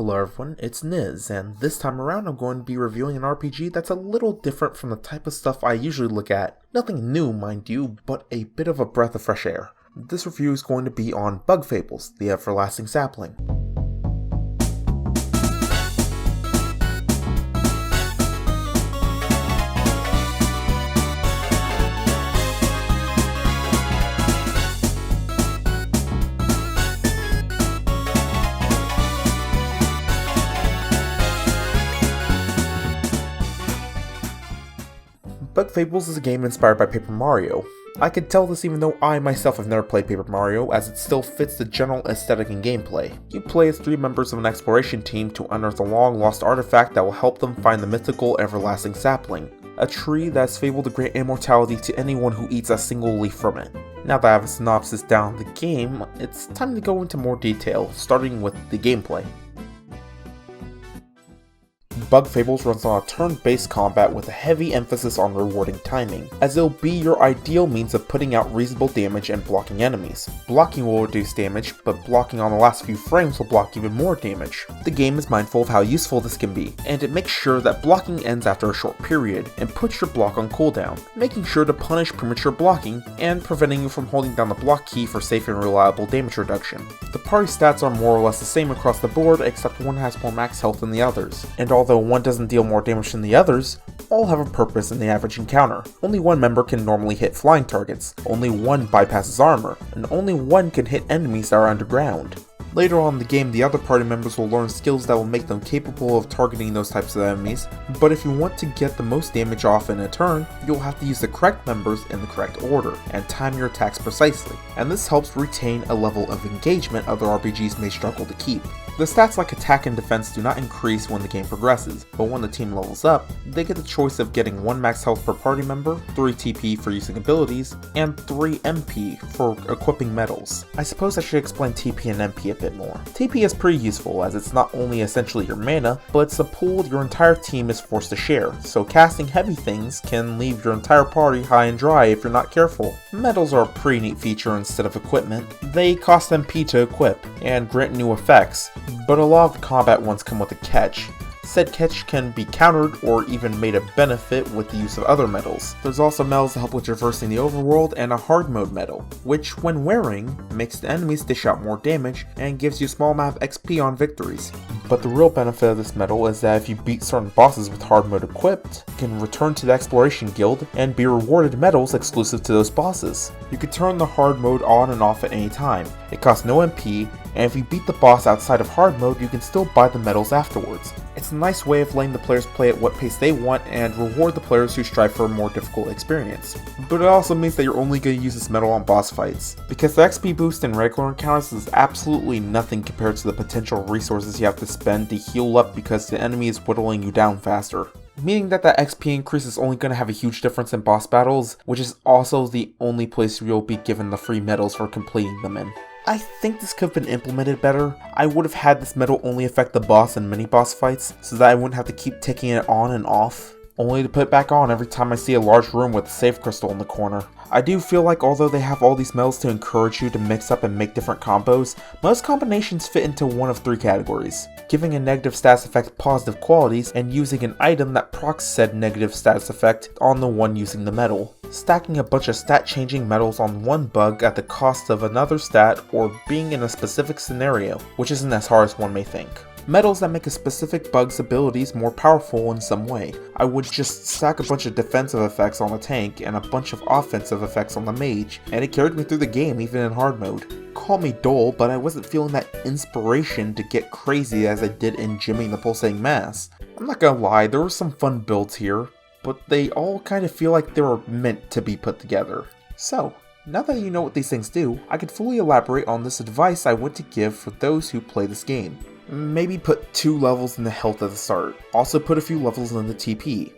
Hello everyone, it's Niz, and this time around I'm going to be reviewing an RPG that's a little different from the type of stuff I usually look at. Nothing new, mind you, but a bit of a breath of fresh air. This review is going to be on Bug Fables, the Everlasting Sapling. Bug Fables is a game inspired by Paper Mario. I can tell this even though I myself have never played Paper Mario, as it still fits the general aesthetic and gameplay. You play as 3 members of an exploration team to unearth a long-lost artifact that will help them find the mythical Everlasting Sapling, a tree that's fabled to grant immortality to anyone who eats a single leaf from it. Now that I have a synopsis down the game, it's time to go into more detail, starting with the gameplay. Bug Fables runs on a turn-based combat with a heavy emphasis on rewarding timing, as it'll be your ideal means of putting out reasonable damage and blocking enemies. Blocking will reduce damage, but blocking on the last few frames will block even more damage. The game is mindful of how useful this can be, and it makes sure that blocking ends after a short period, and puts your block on cooldown, making sure to punish premature blocking, and preventing you from holding down the block key for safe and reliable damage reduction. The party stats are more or less the same across the board, except one has more max health than the others, and although one doesn't deal more damage than the others, all have a purpose in the average encounter. Only one member can normally hit flying targets, only one bypasses armor, and only one can hit enemies that are underground. Later on in the game, the other party members will learn skills that will make them capable of targeting those types of enemies, but if you want to get the most damage off in a turn, you'll have to use the correct members in the correct order, and time your attacks precisely, and this helps retain a level of engagement other RPGs may struggle to keep. The stats like attack and defense do not increase when the game progresses, but when the team levels up, they get the choice of getting 1 max health per party member, 3 TP for using abilities, and 3 MP for equipping medals. I suppose I should explain TP and MP a bit more. TP is pretty useful as it's not only essentially your mana, but it's a pool your entire team is forced to share, so casting heavy things can leave your entire party high and dry if you're not careful. Medals are a pretty neat feature instead of equipment. They cost MP to equip, and grant new effects, but a lot of the combat ones come with a catch. Said catch can be countered or even made a benefit with the use of other medals. There's also medals that help with traversing the overworld, and a hard mode medal, which when wearing, makes the enemies dish out more damage and gives you a small amount of XP on victories. But the real benefit of this medal is that if you beat certain bosses with hard mode equipped, you can return to the exploration guild and be rewarded medals exclusive to those bosses. You can turn the hard mode on and off at any time. It costs no MP, and if you beat the boss outside of hard mode, you can still buy the medals afterwards. It's a nice way of letting the players play at what pace they want and reward the players who strive for a more difficult experience. But it also means that you're only going to use this medal on boss fights, because the XP boost in regular encounters is absolutely nothing compared to the potential resources you have to spend to heal up because the enemy is whittling you down faster. Meaning that XP increase is only going to have a huge difference in boss battles, which is also the only place you'll be given the free medals for completing them in. I think this could have been implemented better. I would have had this medal only affect the boss and mini boss fights, so that I wouldn't have to keep taking it on and off, only to put it back on every time I see a large room with a save crystal in the corner. I do feel like although they have all these medals to encourage you to mix up and make different combos, most combinations fit into one of 3 categories: giving a negative status effect positive qualities, and using an item that procs said negative status effect on the one using the medal. Stacking a bunch of stat changing medals on one bug at the cost of another stat, or being in a specific scenario, which isn't as hard as one may think. Medals that make a specific bug's abilities more powerful in some way. I would just stack a bunch of defensive effects on the tank and a bunch of offensive effects on the mage, and it carried me through the game even in hard mode. Call me dull, but I wasn't feeling that inspiration to get crazy as I did in Jimming the Pulsating Mass. I'm not gonna lie, there were some fun builds here, but they all kind of feel like they were meant to be put together. So, now that you know what these things do, I could fully elaborate on this advice I want to give for those who play this game. Maybe put 2 levels in the health at the start. Also put a few levels in the TP.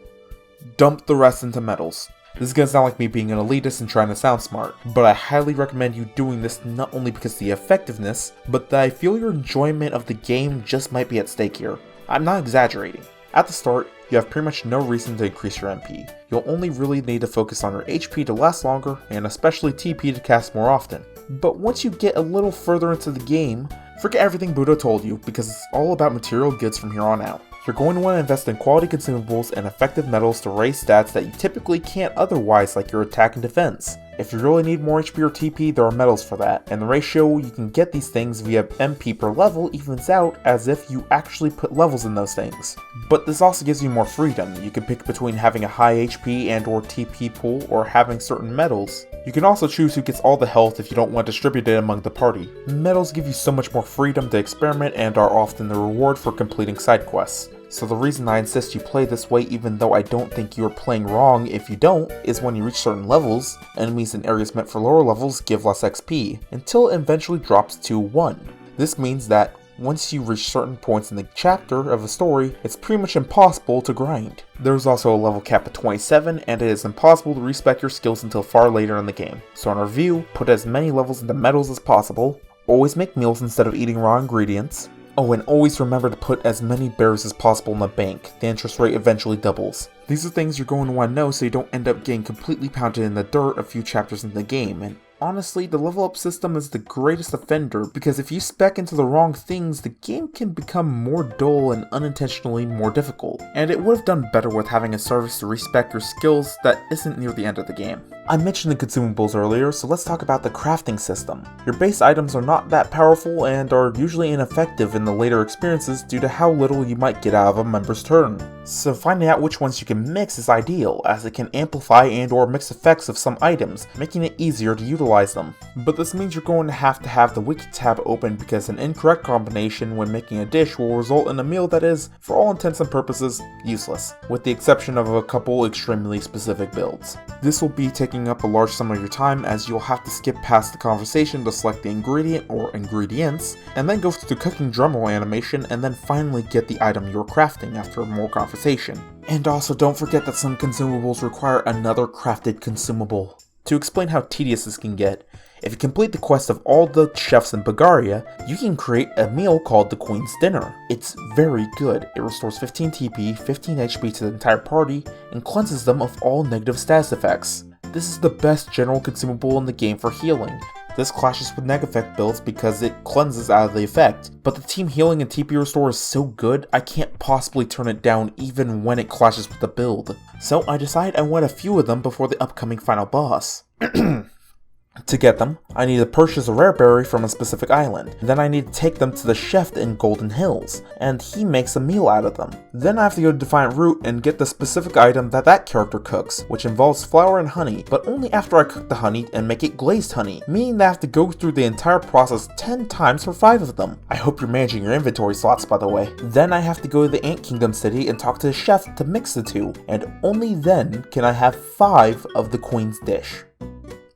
Dump the rest into medals. This is gonna sound like me being an elitist and trying to sound smart, but I highly recommend you doing this not only because of the effectiveness, but that I feel your enjoyment of the game just might be at stake here. I'm not exaggerating. At the start, you have pretty much no reason to increase your MP. You'll only really need to focus on your HP to last longer, and especially TP to cast more often. But once you get a little further into the game, Forget everything Buddha told you, because it's all about material goods from here on out. You're going to want to invest in quality consumables and effective metals to raise stats that you typically can't otherwise, like your attack and defense. If you really need more HP or TP, there are metals for that, and the ratio you can get these things via MP per level evens out as if you actually put levels in those things. But this also gives you more freedom. You can pick between having a high HP and or TP pool or having certain metals. You can also choose who gets all the health if you don't want to distribute it among the party. Metals give you so much more freedom to experiment and are often the reward for completing side quests. So the reason I insist you play this way, even though I don't think you are playing wrong if you don't, is when you reach certain levels, enemies in areas meant for lower levels give less XP, until it eventually drops to 1. This means that once you reach certain points in the chapter of a story, it's pretty much impossible to grind. There's also a level cap of 27, and it is impossible to respec your skills until far later in the game. So in review, put as many levels into metals as possible, always make meals instead of eating raw ingredients. Oh, and always remember to put as many berries as possible in the bank. The interest rate eventually doubles. These are things you're going to want to know so you don't end up getting completely pounded in the dirt a few chapters into the game, and honestly, the level up system is the greatest offender because if you spec into the wrong things, the game can become more dull and unintentionally more difficult. And it would have done better with having a service to respec your skills that isn't near the end of the game. I mentioned the consumables earlier, so let's talk about the crafting system. Your base items are not that powerful and are usually ineffective in the later experiences due to how little you might get out of a member's turn. So finding out which ones you can mix is ideal, as it can amplify and or mix effects of some items, making it easier to utilize them. But this means you're going to have the wiki tab open because an incorrect combination when making a dish will result in a meal that is, for all intents and purposes, useless, with the exception of a couple extremely specific builds. This will be taking up a large sum of your time as you'll have to skip past the conversation to select the ingredient or ingredients, and then go through the cooking drumroll animation and then finally get the item you're crafting after more conversation. And also don't forget that some consumables require another crafted consumable. To explain how tedious this can get, if you complete the quest of all the chefs in Bulgaria, you can create a meal called the Queen's Dinner. It's very good. It restores 15 TP, 15 HP to the entire party, and cleanses them of all negative status effects. This is the best general consumable in the game for healing. This clashes with neg effect builds because it cleanses out of the effect, but the team healing and TP restore is so good I can't possibly turn it down even when it clashes with the build. So I decided I want a few of them before the upcoming final boss. To get them, I need to purchase a rare berry from a specific island. Then I need to take them to the chef in Golden Hills, and he makes a meal out of them. Then I have to go to Defiant Root and get the specific item that character cooks, which involves flour and honey, but only after I cook the honey and make it glazed honey, meaning that I have to go through the entire process 10 times for 5 of them. I hope you're managing your inventory slots, by the way. Then I have to go to the Ant Kingdom city and talk to the chef to mix the two, and only then can I have 5 of the Queen's dish.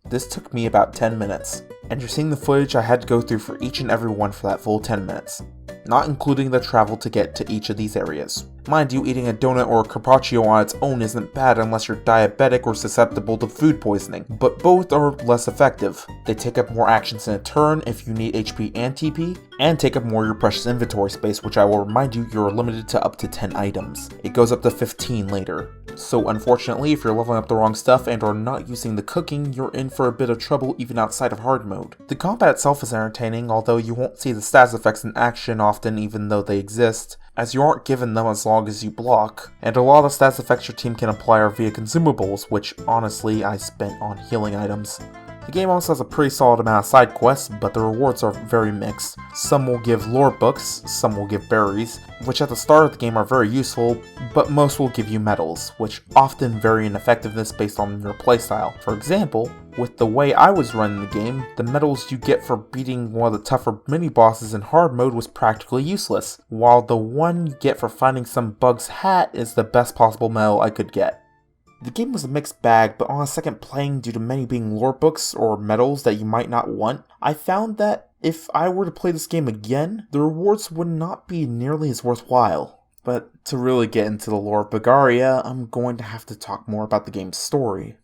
This took me about 10 minutes, and you're seeing the footage I had to go through for each and every one for that full 10 minutes, not including the travel to get to each of these areas. Mind you, eating a donut or a carpaccio on its own isn't bad unless you're diabetic or susceptible to food poisoning, but both are less effective. They take up more actions in a turn if you need HP and TP, and take up more of your precious inventory space, which I will remind you you're limited to up to 10 items. It goes up to 15 later. So unfortunately, if you're leveling up the wrong stuff and are not using the cooking, you're in for a bit of trouble even outside of hard mode. The combat itself is entertaining, although you won't see the status effects in action often even though they exist, as you aren't given them as long as you block, and a lot of the stats effects your team can apply are via consumables, which honestly I spent on healing items. The game also has a pretty solid amount of side quests, but the rewards are very mixed. Some will give lore books, some will give berries, which at the start of the game are very useful, but most will give you medals, which often vary in effectiveness based on your playstyle. For example, with the way I was running the game, the medals you get for beating one of the tougher mini-bosses in hard mode was practically useless, while the one you get for finding some bug's hat is the best possible medal I could get. The game was a mixed bag, but on a second playing, due to many being lore books or medals that you might not want, I found that if I were to play this game again, the rewards would not be nearly as worthwhile. But to really get into the lore of Bulgaria, I'm going to have to talk more about the game's story.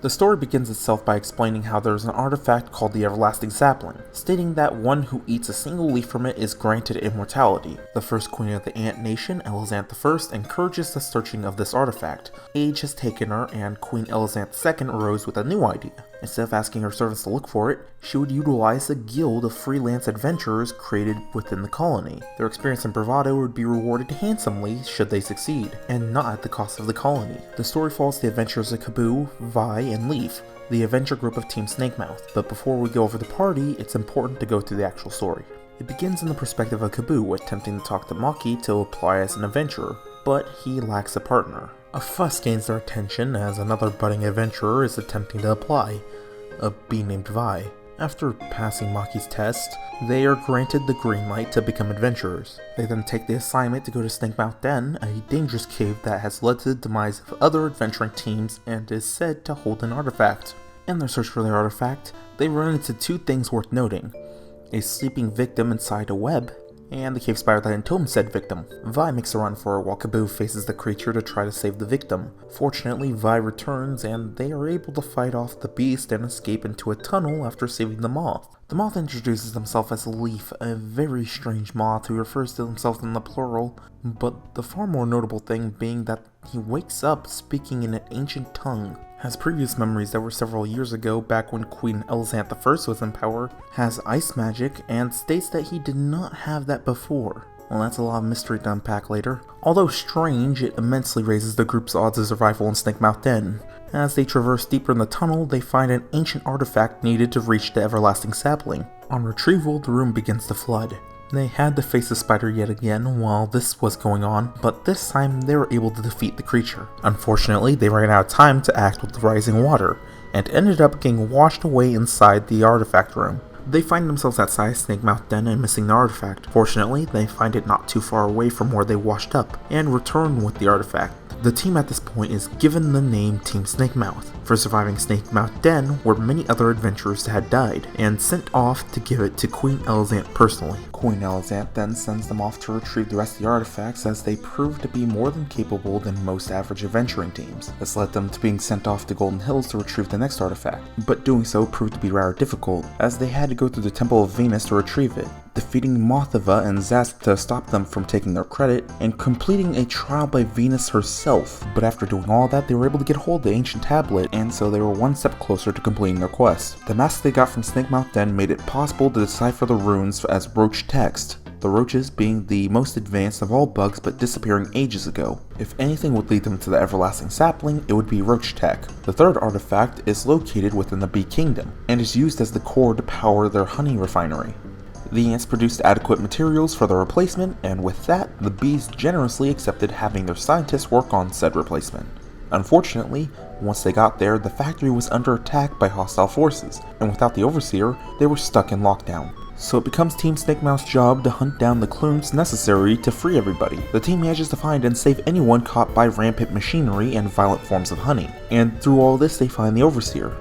The story begins itself by explaining how there is an artifact called the Everlasting Sapling, stating that one who eats a single leaf from it is granted immortality. The first queen of the Ant Nation, Elizant I, encourages the searching of this artifact. Age has taken her, and Queen Elizant II arose with a new idea. Instead of asking her servants to look for it, she would utilize a guild of freelance adventurers created within the colony. Their experience and bravado would be rewarded handsomely should they succeed, and not at the cost of the colony. The story follows the adventures of Kaboo, Vi, and Leaf, the adventure group of Team Snakemouth. But before we go over the party, it's important to go through the actual story. It begins in the perspective of Kaboo attempting to talk to Maki to apply as an adventurer, but he lacks a partner. A fuss gains their attention as another budding adventurer is attempting to apply, a bee named Vi. After passing Maki's test, they are granted the green light to become adventurers. They then take the assignment to go to Snakemouth Den, a dangerous cave that has led to the demise of other adventuring teams and is said to hold an artifact. In their search for the artifact, they run into two things worth noting: a sleeping victim inside a web, and the cave spider that entombed said victim. Vi makes a run for it while Kaboo faces the creature to try to save the victim. Fortunately, Vi returns and they are able to fight off the beast and escape into a tunnel after saving the moth. The moth introduces himself as Leaf, a very strange moth who refers to himself in the plural, but the far more notable thing being that he wakes up speaking in an ancient tongue. Has previous memories that were several years ago, back when Queen Elizant I was in power, has ice magic, and states that he did not have that before. Well, that's a lot of mystery to unpack later. Although strange, it immensely raises the group's odds of survival in Snakemouth Den. As they traverse deeper in the tunnel, they find an ancient artifact needed to reach the Everlasting Sapling. On retrieval, the room begins to flood. They had to face the spider yet again while this was going on, but this time they were able to defeat the creature. Unfortunately, they ran out of time to act with the rising water, and ended up getting washed away inside the artifact room. They find themselves outside Snakemouth Den and missing the artifact. Fortunately, they find it not too far away from where they washed up, and return with the artifact. The team at this point is given the name Team Snakemouth for surviving Snakemouth Den, where many other adventurers had died, and sent off to give it to Queen Elizant personally. Queen Elizant then sends them off to retrieve the rest of the artifacts, as they proved to be more than capable than most average adventuring teams. This led them to being sent off to Golden Hills to retrieve the next artifact, but doing so proved to be rather difficult, as they had to go through the Temple of Venus to retrieve it, defeating Mothava and Zasp to stop them from taking their credit, and completing a trial by Venus herself. But after doing all that, they were able to get hold of the ancient tablet, and so they were one step closer to completing their quest. The mask they got from Snakemouth Den made it possible to decipher the runes as roach text, the roaches being the most advanced of all bugs but disappearing ages ago. If anything would lead them to the Everlasting Sapling, it would be roach tech. The third artifact is located within the Bee Kingdom, and is used as the core to power their honey refinery. The ants produced adequate materials for the replacement, and with that, the bees generously accepted having their scientists work on said replacement. Unfortunately, once they got there, the factory was under attack by hostile forces, and without the overseer, they were stuck in lockdown. So it becomes Team Snakemouth's job to hunt down the clues necessary to free everybody. The team manages to find and save anyone caught by rampant machinery and violent forms of honey, and through all this they find the overseer.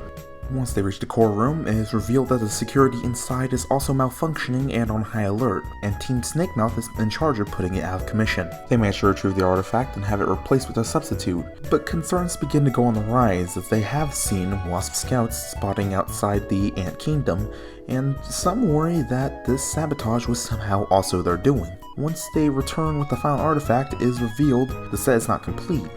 Once they reach the core room, it is revealed that the security inside is also malfunctioning and on high alert, and Team Snakemouth is in charge of putting it out of commission. They manage to retrieve the artifact and have it replaced with a substitute, but concerns begin to go on the rise as they have seen Wasp scouts spotting outside the Ant Kingdom, and some worry that this sabotage was somehow also their doing. Once they return with the final artifact, it is revealed the set is not complete.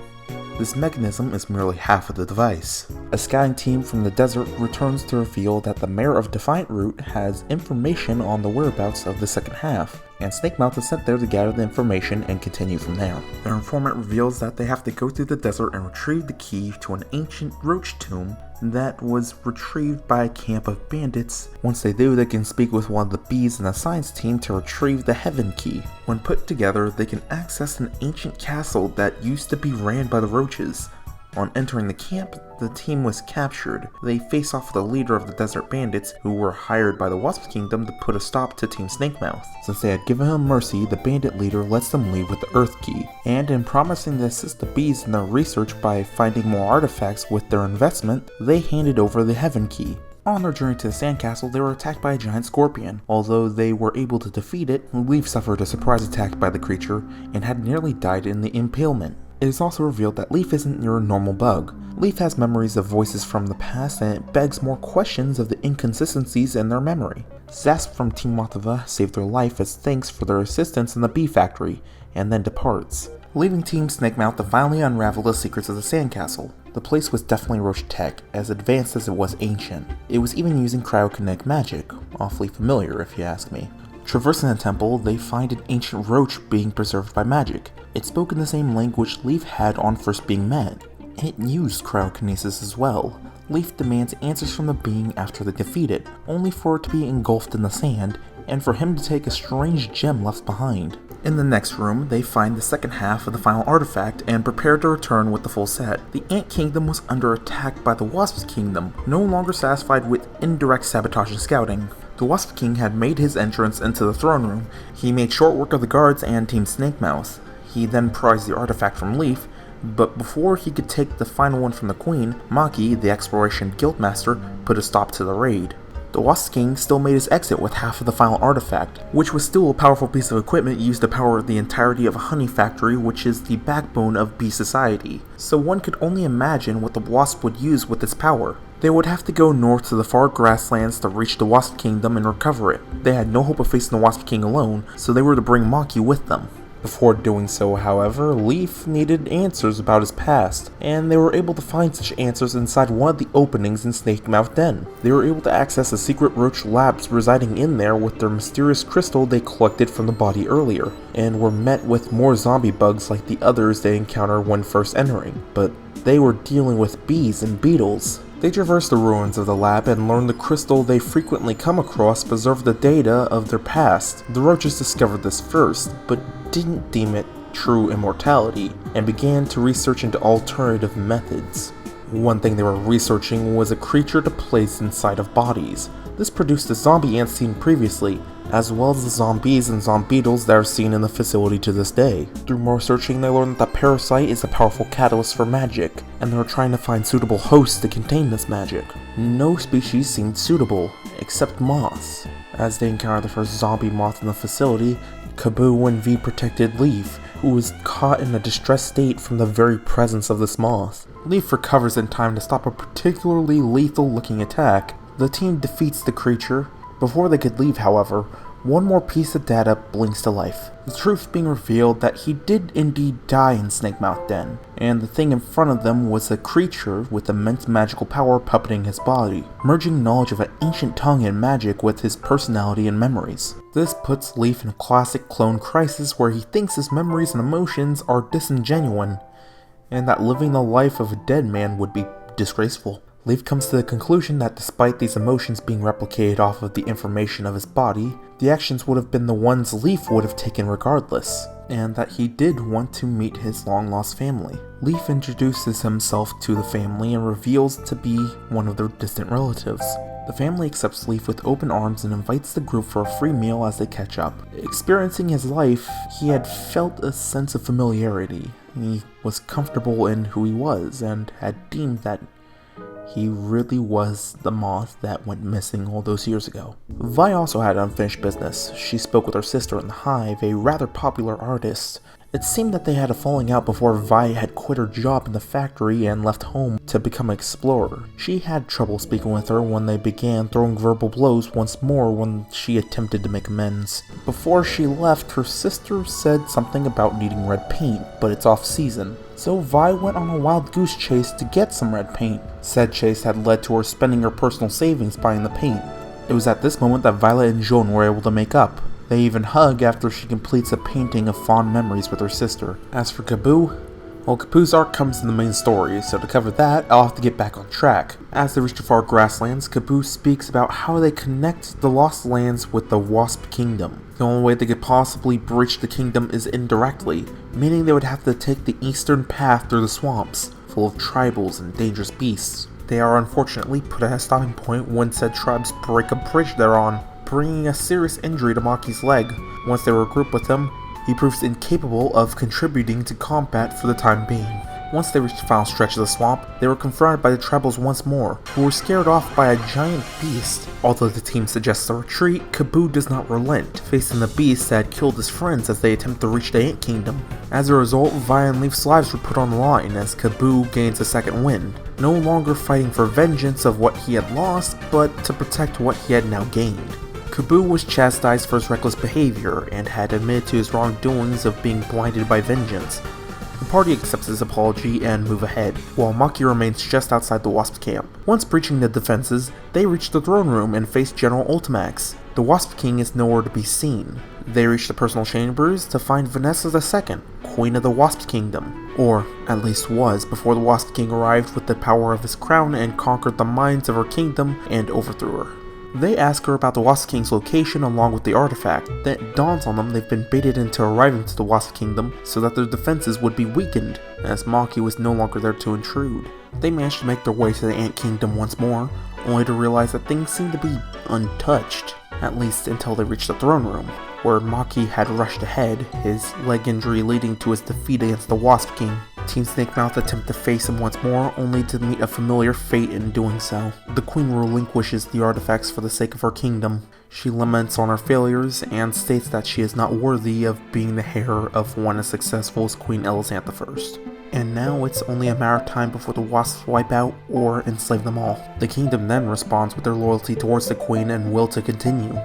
This mechanism is merely half of the device. A scouting team from the desert returns to reveal that the mayor of Defiant Root has information on the whereabouts of the second half, and Snakemouth is sent there to gather the information and continue from there. Their informant reveals that they have to go through the desert and retrieve the key to an ancient roach tomb that was retrieved by a camp of bandits. Once they do, they can speak with one of the bees in the science team to retrieve the Heaven Key. When put together, they can access an ancient castle that used to be ran by the roaches. On entering the camp, the team was captured. They face off with the leader of the desert bandits, who were hired by the Wasp Kingdom to put a stop to Team Snakemouth. Since they had given him mercy, the bandit leader lets them leave with the Earth Key, and in promising to assist the bees in their research by finding more artifacts with their investment, they handed over the Heaven Key. On their journey to the sandcastle, they were attacked by a giant scorpion. Although they were able to defeat it, Leaf suffered a surprise attack by the creature and had nearly died in the impalement. It is also revealed that Leaf isn't your normal bug. Leaf has memories of voices from the past, and it begs more questions of the inconsistencies in their memory. Zasp from Team Matava saved their life as thanks for their assistance in the bee factory, and then departs, leaving Team Snakemouth to finally unravel the secrets of the sandcastle. The place was definitely Roach tech, as advanced as it was ancient. It was even using cryokinetic magic, awfully familiar if you ask me. Traversing the temple, they find an ancient roach being preserved by magic. It spoke in the same language Leaf had on first being met. It used cryokinesis as well. Leaf demands answers from the being after they defeat it, only for it to be engulfed in the sand, and for him to take a strange gem left behind. In the next room, they find the second half of the final artifact and prepare to return with the full set. The Ant Kingdom was under attack by the Wasp Kingdom, no longer satisfied with indirect sabotage and scouting. The Wasp King had made his entrance into the throne room. He made short work of the guards and Team Snakemouth. He then prized the artifact from Leaf, but before he could take the final one from the Queen, Maki, the Exploration Guildmaster, put a stop to the raid. The Wasp King still made his exit with half of the final artifact, which was still a powerful piece of equipment used to power the entirety of a honey factory, which is the backbone of bee society. So one could only imagine what the Wasp would use with its power. They would have to go north to the far grasslands to reach the Wasp Kingdom and recover it. They had no hope of facing the Wasp King alone, so they were to bring Maki with them. Before doing so, however, Leaf needed answers about his past, and they were able to find such answers inside one of the openings in Snakemouth Den. They were able to access the secret roach labs residing in there with their mysterious crystal they collected from the body earlier, and were met with more zombie bugs like the others they encountered when first entering, but they were dealing with bees and beetles. They traversed the ruins of the lab and learned the crystal they frequently come across preserved the data of their past. The roaches discovered this first, but didn't deem it true immortality, and began to research into alternative methods. One thing they were researching was a creature to place inside of bodies. This produced the zombie ants seen previously, as well as the zombies and zombeetles that are seen in the facility to this day. Through more searching, they learned that the parasite is a powerful catalyst for magic, and they were trying to find suitable hosts to contain this magic. No species seemed suitable, except moths. As they encountered the first zombie moth in the facility, Kaboo and V protected Leaf, who was caught in a distressed state from the very presence of this moth. Leaf recovers in time to stop a particularly lethal looking attack. The team defeats the creature. Before they could leave, however, one more piece of data blinks to life. The truth being revealed that he did indeed die in Snakemouth Den, and the thing in front of them was a creature with immense magical power puppeting his body, merging knowledge of an ancient tongue and magic with his personality and memories. This puts Leaf in a classic clone crisis where he thinks his memories and emotions are disingenuine, and that living the life of a dead man would be disgraceful. Leaf comes to the conclusion that despite these emotions being replicated off of the information of his body, the actions would have been the ones Leaf would have taken regardless, and that he did want to meet his long-lost family. Leaf introduces himself to the family and reveals to be one of their distant relatives. The family accepts Leaf with open arms and invites the group for a free meal as they catch up. Experiencing his life, he had felt a sense of familiarity. He was comfortable in who he was, and had deemed that he really was the moth that went missing all those years ago. Vi also had unfinished business. She spoke with her sister in the Hive, a rather popular artist. It seemed that they had a falling out before Vi had quit her job in the factory and left home to become an explorer. She had trouble speaking with her when they began throwing verbal blows once more when she attempted to make amends. Before she left, her sister said something about needing red paint, but it's off season. So Vi went on a wild goose chase to get some red paint. Said chase had led to her spending her personal savings buying the paint. It was at this moment that Violet and Joan were able to make up. They even hug after she completes a painting of fond memories with her sister. As for Kaboo, well, Kaboo's arc comes in the main story, so to cover that, I'll have to get back on track. As they reach the far grasslands, Kaboo speaks about how they connect the Lost Lands with the Wasp Kingdom. The only way they could possibly breach the kingdom is indirectly, meaning they would have to take the eastern path through the swamps, full of tribals and dangerous beasts. They are unfortunately put at a stopping point when said tribes break a bridge they're on, bringing a serious injury to Maki's leg. Once they regroup with him, he proves incapable of contributing to combat for the time being. Once they reached the final stretch of the swamp, they were confronted by the tribals once more, who were scared off by a giant beast. Although the team suggests a retreat, Kaboo does not relent, facing the beast that had killed his friends as they attempt to reach the Ant Kingdom. As a result, Vi and Leaf's lives were put on the line as Kaboo gains a second wind, no longer fighting for vengeance of what he had lost, but to protect what he had now gained. Kaboo was chastised for his reckless behavior and had admitted to his wrongdoings of being blinded by vengeance. The party accepts his apology and move ahead, while Maki remains just outside the Wasp camp. Once breaching the defenses, they reach the throne room and face General Ultimax. The Wasp King is nowhere to be seen. They reach the personal chambers to find Vanessa II, Queen of the Wasp Kingdom, or at least was before the Wasp King arrived with the power of his crown and conquered the minds of her kingdom and overthrew her. They ask her about the Wasp King's location along with the artifact. Then it dawns on them they've been baited into arriving to the Wasp Kingdom so that their defenses would be weakened, as Maki was no longer there to intrude. They manage to make their way to the Ant Kingdom once more, only to realize that things seem to be untouched, at least until they reach the throne room, where Maki had rushed ahead, his leg injury leading to his defeat against the Wasp King. Team Snakemouth attempt to face him once more, only to meet a familiar fate in doing so. The Queen relinquishes the artifacts for the sake of her kingdom. She laments on her failures and states that she is not worthy of being the heir of one as successful as Queen Elizantha I. And now it's only a matter of time before the Wasps wipe out or enslave them all. The kingdom then responds with their loyalty towards the Queen and will to continue.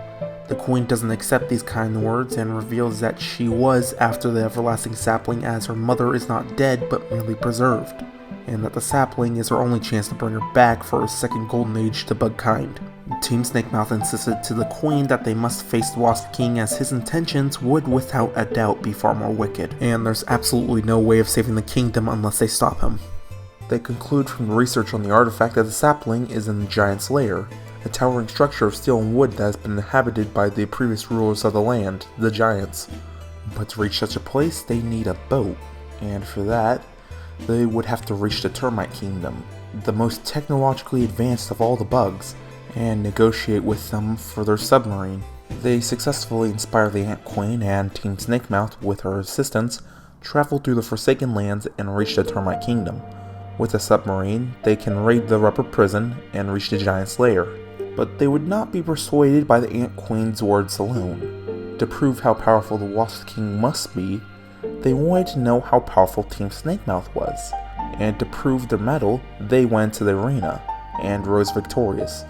The Queen doesn't accept these kind words and reveals that she was after the everlasting sapling, as her mother is not dead but merely preserved, and that the sapling is her only chance to bring her back for a second golden age to bug kind. Team Snakemouth insisted to the Queen that they must face the Wasp King, as his intentions would without a doubt be far more wicked, and there's absolutely no way of saving the kingdom unless they stop him. They conclude from the research on the artifact that the sapling is in the Giant's lair, a towering structure of steel and wood that has been inhabited by the previous rulers of the land, the Giants. But to reach such a place, they need a boat, and for that, they would have to reach the Termite Kingdom, the most technologically advanced of all the bugs, and negotiate with them for their submarine. They successfully inspire the Ant Queen, and Team Snakemouth, with her assistance, travel through the Forsaken Lands and reach the Termite Kingdom. With a submarine, they can raid the rubber prison and reach the Giant's lair. But they would not be persuaded by the Ant Queen's words alone. To prove how powerful the Wasp King must be, they wanted to know how powerful Team Snakemouth was, and to prove their mettle, they went to the arena, and rose victorious.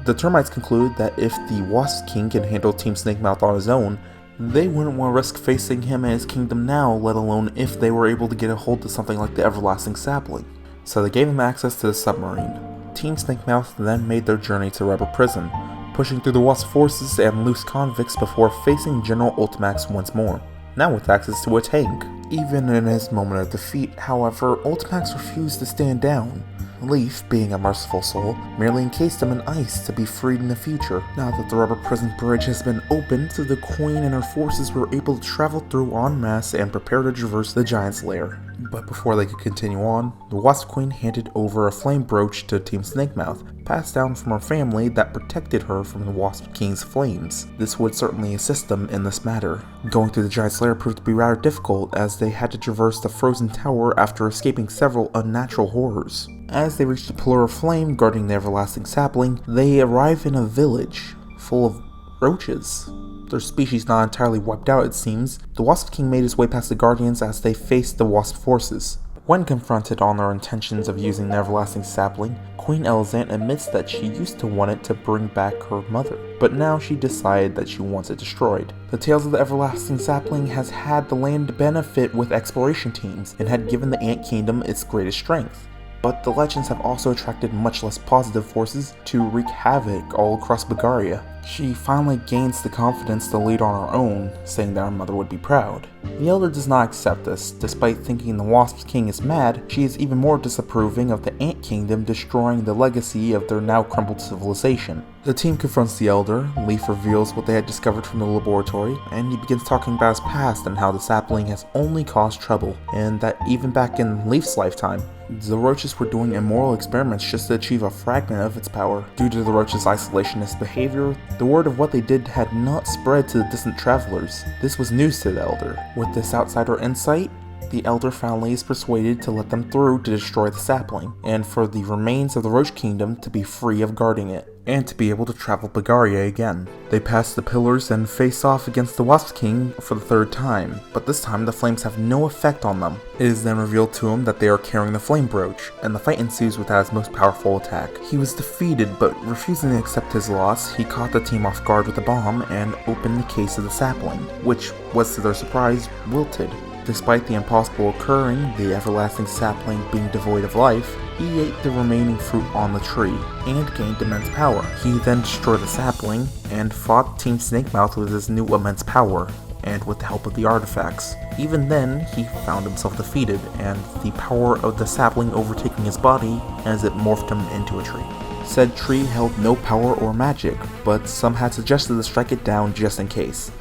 The termites conclude that if the Wasp King can handle Team Snakemouth on his own, they wouldn't want to risk facing him and his kingdom now, let alone if they were able to get a hold of something like the Everlasting Sapling. So they gave him access to the submarine. Team Snakemouth then made their journey to Rubber Prison, pushing through the Wasp forces and loose convicts before facing General Ultimax once more, now with access to a tank. Even in his moment of defeat, however, Ultimax refused to stand down. Leaf, being a merciful soul, merely encased him in ice to be freed in the future. Now that the Rubber Prison Bridge has been opened, the Queen and her forces were able to travel through en masse and prepare to traverse the Giant's lair. But before they could continue on, the Wasp Queen handed over a flame brooch to Team Snakemouth, passed down from her family that protected her from the Wasp King's flames. This would certainly assist them in this matter. Going through the Giant's lair proved to be rather difficult, as they had to traverse the frozen tower after escaping several unnatural horrors. As they reach the pillar of flame guarding the Everlasting Sapling, they arrive in a village full of roaches. Their species not entirely wiped out, it seems. The Wasp King made his way past the Guardians as they faced the Wasp forces. When confronted on their intentions of using the Everlasting Sapling, Queen Elizantha admits that she used to want it to bring back her mother, but now she decided that she wants it destroyed. The Tales of the Everlasting Sapling has had the land benefit with exploration teams, and had given the Ant Kingdom its greatest strength. But the legends have also attracted much less positive forces to wreak havoc all across Bulgaria. She finally gains the confidence to lead on her own, saying that her mother would be proud. The Elder does not accept this. Despite thinking the Wasp King is mad, she is even more disapproving of the Ant Kingdom destroying the legacy of their now crumbled civilization. The team confronts the Elder, Leaf reveals what they had discovered from the laboratory, and he begins talking about his past and how the sapling has only caused trouble, and that even back in Leaf's lifetime, the roaches were doing immoral experiments just to achieve a fragment of its power. Due to the roaches' isolationist behavior, the word of what they did had not spread to the distant travelers. This was news to the Elder. With this outsider insight, the elder family is persuaded to let them through to destroy the sapling, and for the remains of the Roach Kingdom to be free of guarding it, and to be able to travel Bulgaria again. They pass the pillars and face off against the Wasp King for the third time, but this time the flames have no effect on them. It is then revealed to him that they are carrying the flame brooch, and the fight ensues without his most powerful attack. He was defeated, but refusing to accept his loss, he caught the team off guard with a bomb and opened the case of the sapling, which was to their surprise wilted. Despite the impossible occurring, the everlasting sapling being devoid of life, he ate the remaining fruit on the tree, and gained immense power. He then destroyed the sapling, and fought Team Snakemouth with his new immense power, and with the help of the artifacts. Even then, he found himself defeated, and the power of the sapling overtaking his body as it morphed him into a tree. Said tree held no power or magic, but some had suggested to strike it down just in case.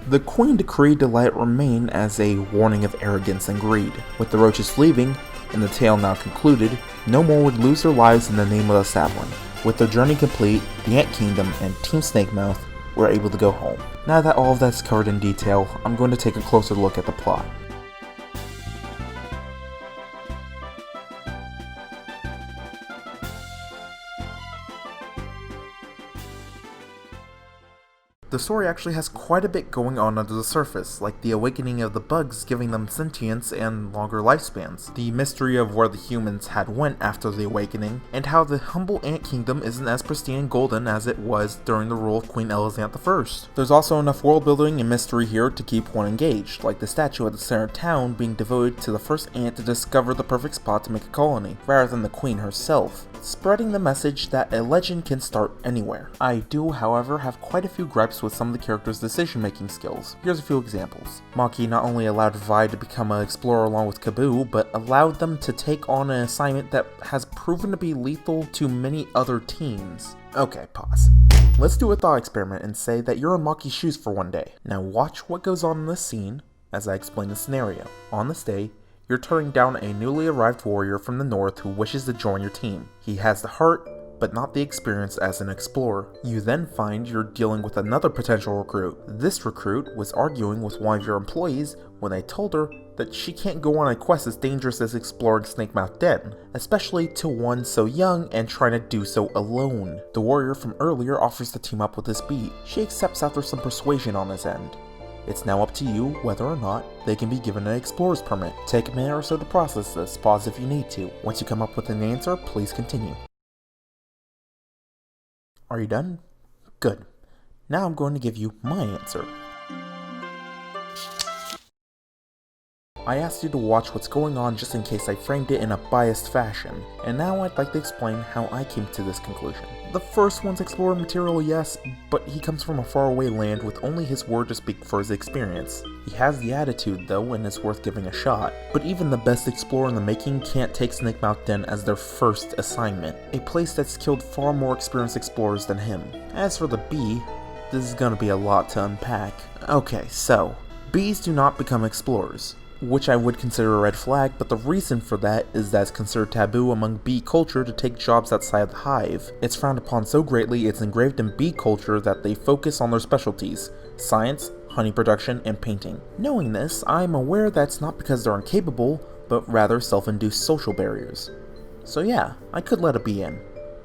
The Queen decreed to let it remain as a warning of arrogance and greed. With the roaches leaving, and the tale now concluded, no more would lose their lives in the name of the sapling. With their journey complete, the Ant Kingdom and Team Snakemouth were able to go home. Now that all of that's covered in detail, I'm going to take a closer look at the plot. The story actually has quite a bit going on under the surface, like the awakening of the bugs giving them sentience and longer lifespans, the mystery of where the humans had went after the awakening, and how the humble Ant Kingdom isn't as pristine and golden as it was during the rule of Queen Elizabeth I. There's also enough world building and mystery here to keep one engaged, like the statue at the center of town being devoted to the first ant to discover the perfect spot to make a colony, rather than the queen herself, spreading the message that a legend can start anywhere. I do, however, have quite a few gripes with some of the characters' decision-making skills. Here's a few examples. Maki not only allowed Vi to become an explorer along with Kaboo, but allowed them to take on an assignment that has proven to be lethal to many other teams. Okay, pause. Let's do a thought experiment and say that you're in Maki's shoes for one day. Now watch what goes on in this scene as I explain the scenario. On this day, you're turning down a newly arrived warrior from the north who wishes to join your team. He has the heart, but not the experience as an explorer. You then find you're dealing with another potential recruit. This recruit was arguing with one of your employees when they told her that she can't go on a quest as dangerous as exploring Snakemouth Den, especially to one so young and trying to do so alone. The warrior from earlier offers to team up with this bee. She accepts after some persuasion on his end. It's now up to you whether or not they can be given an explorer's permit. Take a minute or so to process this, pause if you need to. Once you come up with an answer, please continue. Are you done? Good. Now I'm going to give you my answer. I asked you to watch what's going on just in case I framed it in a biased fashion, and now I'd like to explain how I came to this conclusion. The first one's explorer material, yes, but he comes from a faraway land with only his word to speak for his experience. He has the attitude though, and it's worth giving a shot. But even the best explorer in the making can't take Snakemouth Den as their first assignment, a place that's killed far more experienced explorers than him. As for the bee, this is gonna be a lot to unpack. Okay, so, bees do not become explorers, which I would consider a red flag, but the reason for that is that it's considered taboo among bee culture to take jobs outside of the hive. It's frowned upon so greatly it's engraved in bee culture that they focus on their specialties: science, honey production, and painting. Knowing this, I'm aware that's not because they're incapable, but rather self-induced social barriers. So yeah, I could let a bee in.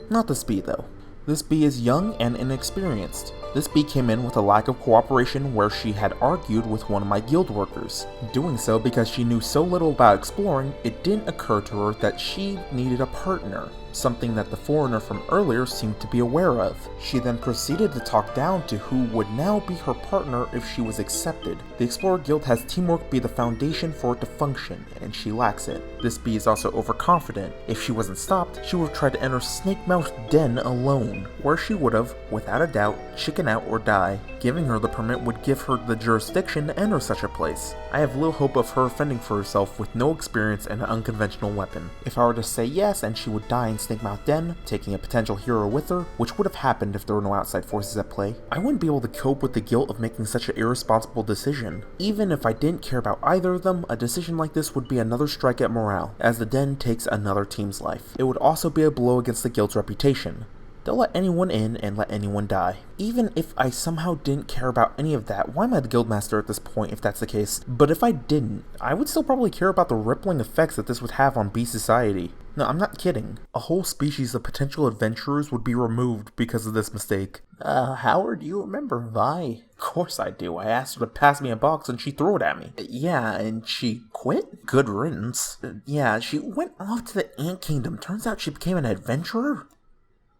Not this bee though. This bee is young and inexperienced. This bee came in with a lack of cooperation where she had argued with one of my guild workers. Doing so because she knew so little about exploring, it didn't occur to her that she needed a partner, something that the foreigner from earlier seemed to be aware of. She then proceeded to talk down to who would now be her partner if she was accepted. The Explorer Guild has teamwork be the foundation for it to function, and she lacks it. This bee is also overconfident. If she wasn't stopped, she would have tried to enter Snakemouth Den alone, where she would have, without a doubt, chicken out or die. Giving her the permit would give her the jurisdiction to enter such a place. I have little hope of her fending for herself with no experience and an unconventional weapon. If I were to say yes and she would die in Snakemouth Den, taking a potential hero with her, which would have happened if there were no outside forces at play, I wouldn't be able to cope with the guilt of making such an irresponsible decision. Even if I didn't care about either of them, a decision like this would be another strike at morale, as the Den takes another team's life. It would also be a blow against the guild's reputation. They'll let anyone in and let anyone die. Even if I somehow didn't care about any of that, why am I the guildmaster at this point if that's the case? But if I didn't, I would still probably care about the rippling effects that this would have on bee society. No, I'm not kidding. A whole species of potential adventurers would be removed because of this mistake. Howard, do you remember Vi? Of course I do. I asked her to pass me a box and she threw it at me. Yeah, and she quit? Good riddance. Yeah, she went off to the Ant Kingdom. Turns out she became an adventurer?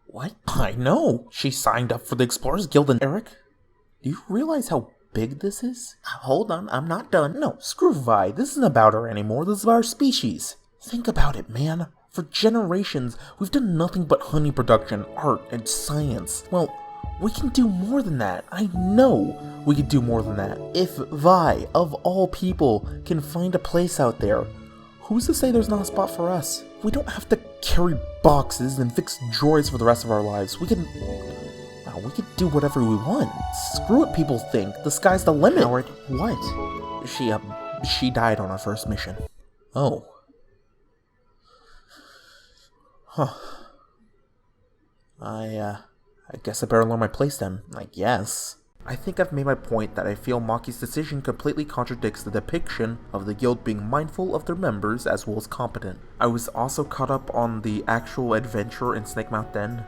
What? I know. She signed up for the Explorers Guild. And Eric, do you realize how big this is? Hold on, I'm not done. No, screw Vi. This isn't about her anymore. This is about our species. Think about it, man. For generations, we've done nothing but honey production, art, and science. Well, we can do more than that. I know we can do more than that. If Vi, of all people, can find a place out there, who's to say there's not a spot for us? We don't have to carry boxes and fix droids for the rest of our lives. We can do whatever we want. Screw what people think. The sky's the limit. Howard, what? She died on our first mission. Oh. Huh. I guess I better learn my place then. I guess. I think I've made my point that I feel Maki's decision completely contradicts the depiction of the guild being mindful of their members as well as competent. I was also caught up on the actual adventure in Snakemouth Den.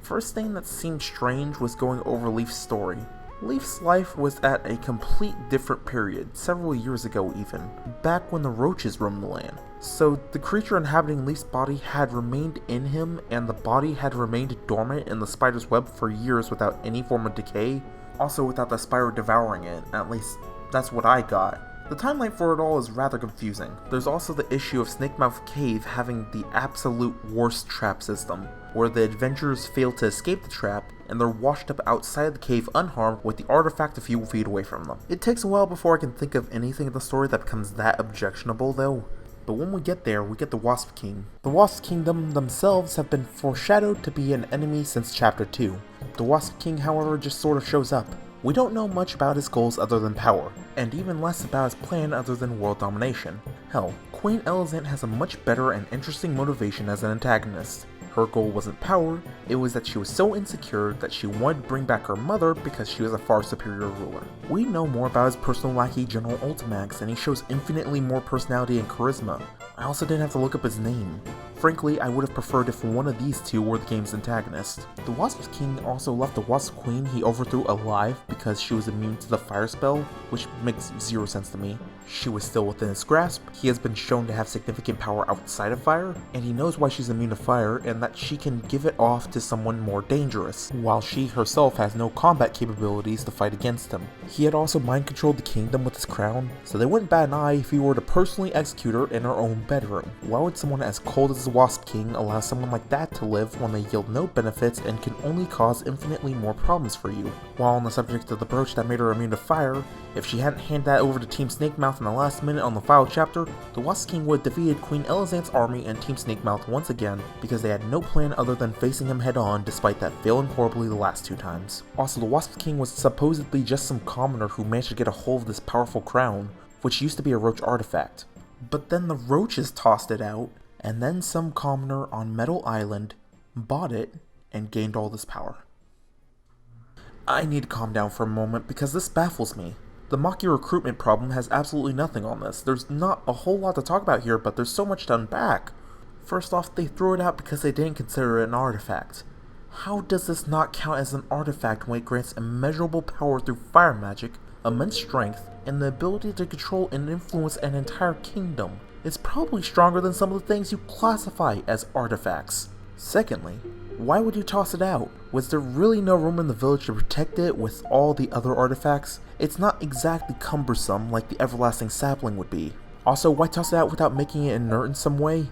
First thing that seemed strange was going over Leaf's story. Leaf's life was at a complete different period, several years ago even, back when the roaches roamed the land. So the creature inhabiting Leaf's body had remained in him, and the body had remained dormant in the spider's web for years without any form of decay. Also without the spider devouring it, at least that's what I got. The timeline for it all is rather confusing. There's also the issue of Snakemouth Cave having the absolute worst trap system, where the adventurers fail to escape the trap, and they're washed up outside the cave unharmed with the artifact a few feet away from them. It takes a while before I can think of anything in the story that becomes that objectionable though. But when we get there, we get the Wasp King. The Wasp Kingdom themselves have been foreshadowed to be an enemy since Chapter 2. The Wasp King, however, just sort of shows up. We don't know much about his goals other than power, and even less about his plan other than world domination. Hell, Queen Elizant has a much better and interesting motivation as an antagonist. Her goal wasn't power, it was that she was so insecure that she wanted to bring back her mother because she was a far superior ruler. We know more about his personal lackey General Ultimax, and he shows infinitely more personality and charisma. I also didn't have to look up his name. Frankly, I would have preferred if one of these two were the game's antagonist. The Wasp King also left the Wasp Queen he overthrew alive because she was immune to the fire spell, which makes zero sense to me. She was still within his grasp, he has been shown to have significant power outside of fire, and he knows why she's immune to fire and that she can give it off to someone more dangerous, while she herself has no combat capabilities to fight against him. He had also mind-controlled the kingdom with his crown, so they wouldn't bat an eye if he were to personally execute her in her own bedroom. Why would someone as cold as the Wasp King allow someone like that to live when they yield no benefits and can only cause infinitely more problems for you? While on the subject of the brooch that made her immune to fire, if she hadn't handed that over to Team Snakemouth in the last minute on the final chapter, the Wasp King would have defeated Queen Elizant's army and Team Snakemouth once again because they had no plan other than facing him head on despite that failing horribly the last two times. Also, the Wasp King was supposedly just some commoner who managed to get a hold of this powerful crown, which used to be a roach artifact. But then the roaches tossed it out, and then some commoner on Metal Island bought it and gained all this power. I need to calm down for a moment because this baffles me. The Maki recruitment problem has absolutely nothing on this. There's not a whole lot to talk about here, but there's so much to unpack. First off, they threw it out because they didn't consider it an artifact. How does this not count as an artifact when it grants immeasurable power through fire magic, immense strength, and the ability to control and influence an entire kingdom? It's probably stronger than some of the things you classify as artifacts. Secondly, why would you toss it out? Was there really no room in the village to protect it with all the other artifacts? It's not exactly cumbersome like the everlasting sapling would be. Also, why toss it out without making it inert in some way?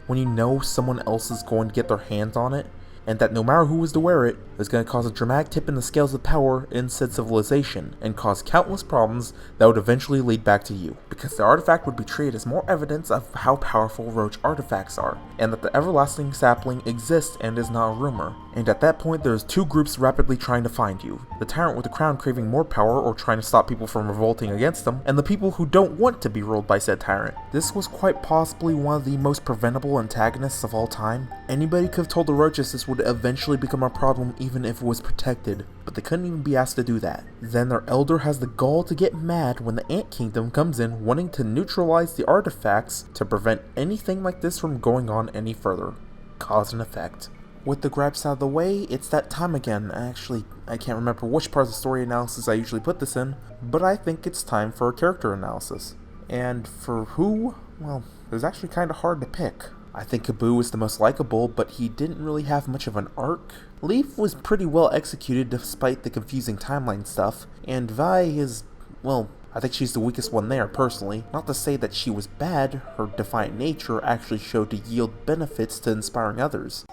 When you know someone else is going to get their hands on it, and that no matter who was to wear it, is going to cause a dramatic tip in the scales of power in said civilization, and cause countless problems that would eventually lead back to you, because the artifact would be treated as more evidence of how powerful roach artifacts are, and that the everlasting sapling exists and is not a rumor. And at that point, there's two groups rapidly trying to find you: the tyrant with the crown craving more power or trying to stop people from revolting against them, and the people who don't want to be ruled by said tyrant. This was quite possibly one of the most preventable antagonists of all time. Anybody could have told the roaches this would eventually become a problem even if it was protected, but they couldn't even be asked to do that. Then their elder has the gall to get mad when the Ant Kingdom comes in wanting to neutralize the artifacts to prevent anything like this from going on any further. Cause and effect. With the gripes out of the way, it's that time again. Actually, I can't remember which part of the story analysis I usually put this in, but I think it's time for a character analysis. And for who? Well, it was actually kind of hard to pick. I think Kaboo is the most likable, but he didn't really have much of an arc. Leaf was pretty well executed despite the confusing timeline stuff, and Vi is, well, I think she's the weakest one there, personally. Not to say that she was bad, her defiant nature actually showed to yield benefits to inspiring others.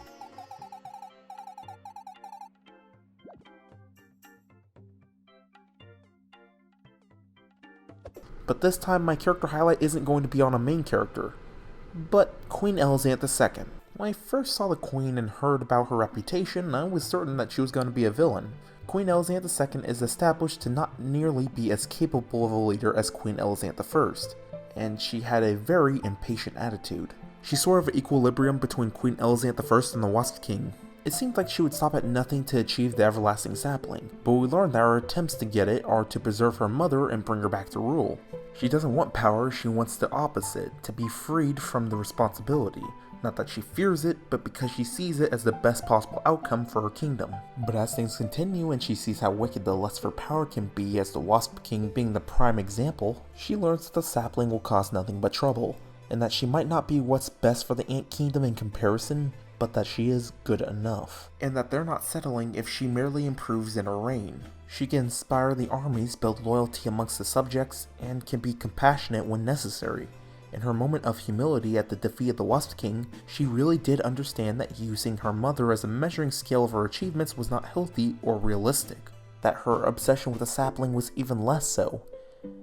But this time my character highlight isn't going to be on a main character, but Queen Elizant II. When I first saw the Queen and heard about her reputation, I was certain that she was going to be a villain. Queen Elizant II is established to not nearly be as capable of a leader as Queen Elizant I, and she had a very impatient attitude. She's sort of an equilibrium between Queen Elizant I and the Wasp King. It seemed like she would stop at nothing to achieve the everlasting sapling, but we learned that her attempts to get it are to preserve her mother and bring her back to rule. She doesn't want power, she wants the opposite, to be freed from the responsibility. Not that she fears it, but because she sees it as the best possible outcome for her kingdom. But as things continue and she sees how wicked the lust for power can be, as the Wasp King being the prime example, she learns that the sapling will cause nothing but trouble, and that she might not be what's best for the Ant Kingdom in comparison, but that she is good enough, and that they're not settling if she merely improves in her reign. She can inspire the armies, build loyalty amongst the subjects, and can be compassionate when necessary. In her moment of humility at the defeat of the Wasp King, she really did understand that using her mother as a measuring scale of her achievements was not healthy or realistic, that her obsession with the sapling was even less so,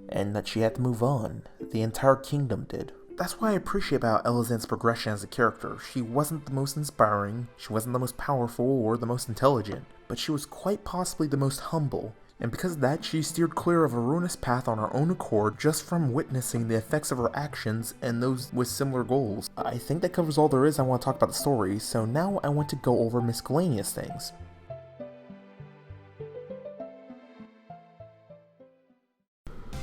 and that she had to move on. The entire kingdom did. That's what I appreciate about Elizant's progression as a character. She wasn't the most inspiring, she wasn't the most powerful or the most intelligent, but she was quite possibly the most humble, and because of that, she steered clear of a ruinous path on her own accord just from witnessing the effects of her actions and those with similar goals. I think that covers all there is I want to talk about the story, so now I want to go over miscellaneous things.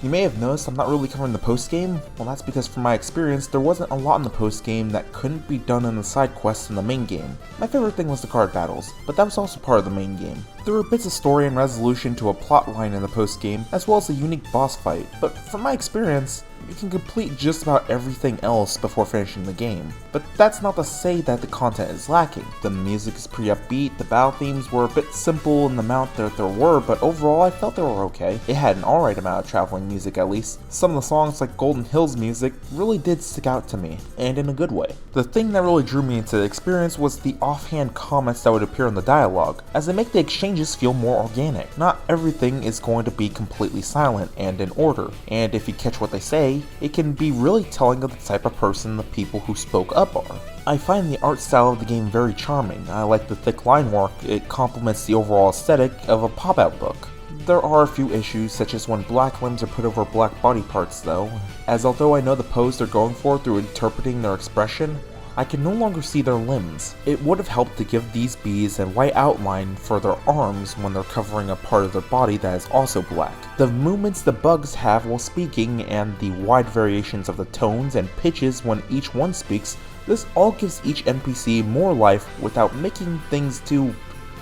You may have noticed I'm not really covering the post-game. Well, that's because from my experience, there wasn't a lot in the post-game that couldn't be done in the side quests in the main game. My favorite thing was the card battles, but that was also part of the main game. There were bits of story and resolution to a plot line in the post-game, as well as a unique boss fight, but from my experience, you can complete just about everything else before finishing the game. But that's not to say that the content is lacking. The music is pretty upbeat, the battle themes were a bit simple in the amount that there were, but overall I felt they were okay. It had an alright amount of traveling music at least. Some of the songs like Golden Hills music really did stick out to me, and in a good way. The thing that really drew me into the experience was the offhand comments that would appear in the dialogue, as they make the exchanges feel more organic. Not everything is going to be completely silent and in order, and if you catch what they say, it can be really telling of the type of person the people who spoke up are. I find the art style of the game very charming. I like the thick line work, it complements the overall aesthetic of a pop-out book. There are a few issues, such as when black limbs are put over black body parts though, as although I know the pose they're going for through interpreting their expression, I can no longer see their limbs. It would have helped to give these bees a white outline for their arms when they're covering a part of their body that is also black. The movements the bugs have while speaking and the wide variations of the tones and pitches when each one speaks, this all gives each NPC more life without making things too,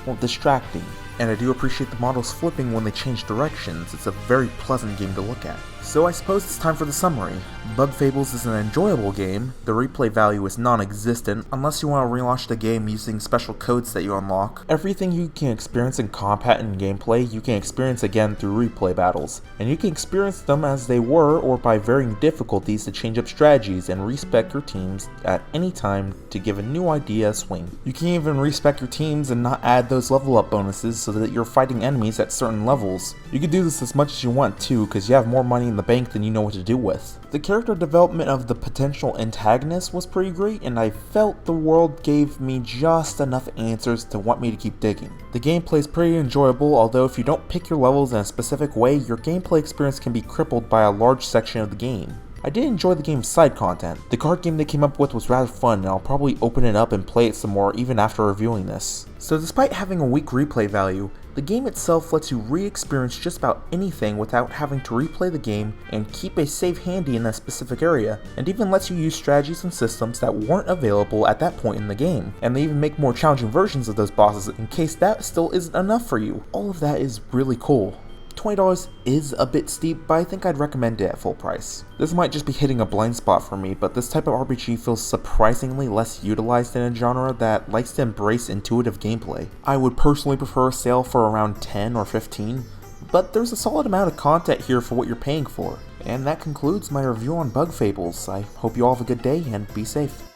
well, distracting. And I do appreciate the models flipping when they change directions. It's a very pleasant game to look at. So I suppose it's time for the summary. Bug Fables is an enjoyable game. The replay value is non-existent unless you want to relaunch the game using special codes that you unlock. Everything you can experience in combat and gameplay you can experience again through replay battles, and you can experience them as they were or by varying difficulties to change up strategies and respec your teams at any time to give a new idea a swing. You can even respec your teams and not add those level up bonuses so that you're fighting enemies at certain levels. You can do this as much as you want too, because you have more money in the bank than you know what to do with. The character development of the potential antagonist was pretty great, and I felt the world gave me just enough answers to want me to keep digging. The gameplay is pretty enjoyable, although if you don't pick your levels in a specific way, your gameplay experience can be crippled by a large section of the game. I did enjoy the game's side content. The card game they came up with was rather fun, and I'll probably open it up and play it some more even after reviewing this. So despite having a weak replay value, the game itself lets you re-experience just about anything without having to replay the game and keep a save handy in that specific area, and even lets you use strategies and systems that weren't available at that point in the game, and they even make more challenging versions of those bosses in case that still isn't enough for you. All of that is really cool. $20 is a bit steep, but I think I'd recommend it at full price. This might just be hitting a blind spot for me, but this type of RPG feels surprisingly less utilized in a genre that likes to embrace intuitive gameplay. I would personally prefer a sale for around 10 or 15, but there's a solid amount of content here for what you're paying for. And that concludes my review on Bug Fables. I hope you all have a good day and be safe.